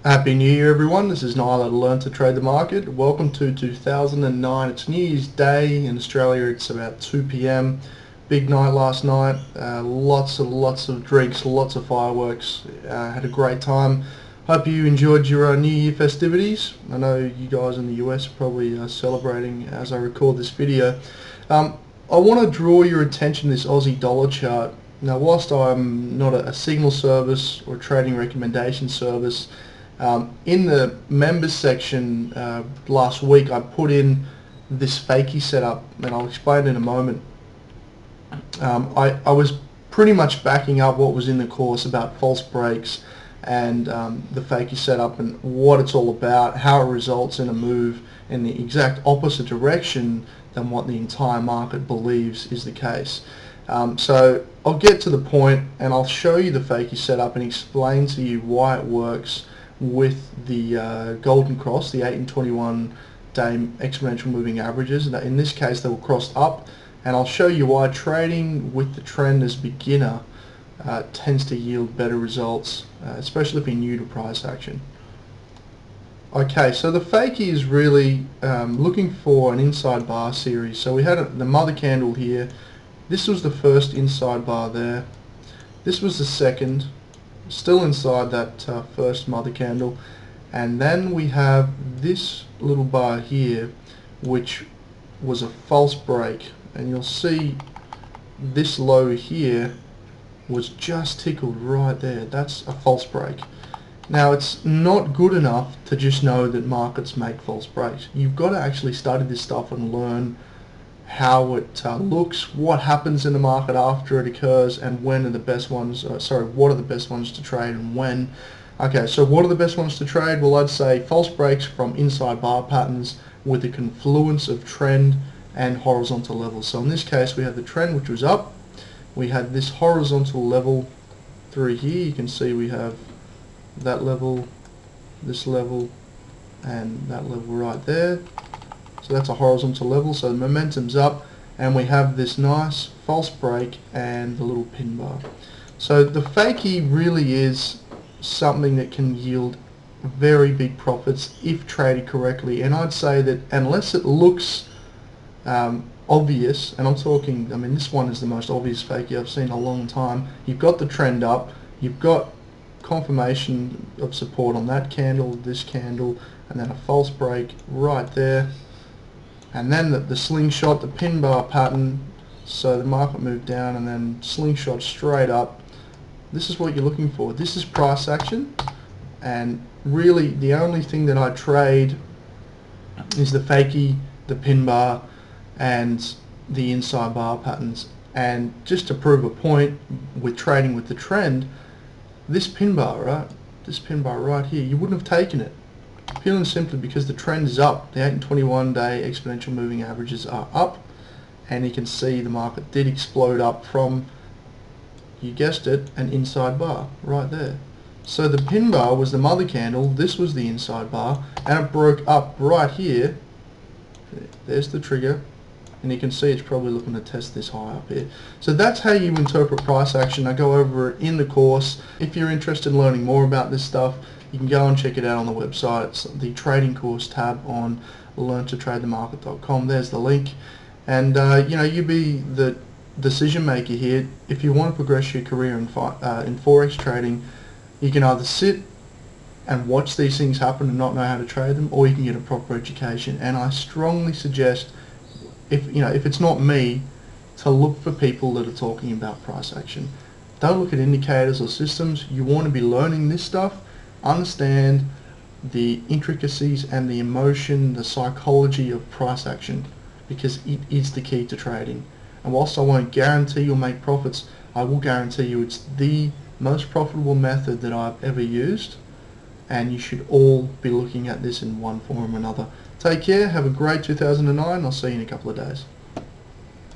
Happy New Year everyone, this is Niall at Learn to Trade the Market. Welcome to 2009. It's New Year's Day in Australia. It's about 2 p.m. Big night last night. Lots of drinks, lots of fireworks. Had a great time. Hope you enjoyed your New Year festivities. I know you guys in the US are probably celebrating as I record this video. I want to draw your attention to this Aussie dollar chart. Now whilst I'm not a signal service or trading recommendation service, in the members section last week I put in this fakie setup, and I'll explain in a moment. I was pretty much backing up what was in the course about false breaks and the fakie setup and what it's all about, how it results in a move in the exact opposite direction than what the entire market believes is the case. So I'll get to the point and I'll show you the fakie setup and explain to you why it works with the golden cross, the 8 and 21 day exponential moving averages. In this case they were crossed up, and I'll show you why trading with the trend as a beginner tends to yield better results, especially if you're new to price action. Okay, so the fakie is really looking for an inside bar series. So we had the mother candle here. This was the first inside bar there. This was the second, still inside that first mother candle, and then we have this little bar here which was a false break, and you'll see this low here was just tickled right there. That's a false break. Now it's not good enough to just know that markets make false breaks. You've got to actually study this stuff and learn how it looks, what happens in the market after it occurs, and when are the best ones, what are the best ones to trade and when. Okay, so what are the best ones to trade? Well, I'd say false breaks from inside bar patterns with a confluence of trend and horizontal levels. So in this case we had the trend which was up, we had this horizontal level through here. You can see we have that level, this level, and that level right there. So that's a horizontal level, so the momentum's up, and we have this nice false break and the little pin bar. So the fakie really is something that can yield very big profits if traded correctly, and I'd say that unless it looks obvious, and I'm talking, I mean this one is the most obvious fakie I've seen in a long time. You've got the trend up, you've got confirmation of support on that candle, this candle, and then a false break right there. And then the slingshot, the pin bar pattern, so the market moved down and then slingshot straight up. This is what you're looking for. This is price action, and really the only thing that I trade is the fakie, the pin bar, and the inside bar patterns. And just to prove a point with trading with the trend, this pin bar, right, this pin bar right here, you wouldn't have taken it. Purely and simply because the trend is up. The 8 and 21 day exponential moving averages are up, and you can see the market did explode up from, you guessed it, an inside bar right there. So the pin bar was the mother candle, this was the inside bar, and it broke up right here. There's the trigger, and you can see it's probably looking to test this high up here. So that's how you interpret price action. I go over it in the course. If you're interested in learning more about this stuff, you can go and check it out on the website. It's the trading course tab on learntotradethemarket.com. There's the link, and you be the decision maker here. If you want to progress your career in Forex trading, you can either sit and watch these things happen and not know how to trade them, or you can get a proper education. And I strongly suggest, if it's not me, to look for people that are talking about price action. Don't look at indicators or systems. You want to be learning this stuff. Understand the intricacies and the emotion, the psychology of price action, because it is the key to trading. And whilst I won't guarantee you'll make profits, I will guarantee you it's the most profitable method that I've ever used, and you should all be looking at this in one form or another. Take care, have a great 2009, I'll see you in a couple of days.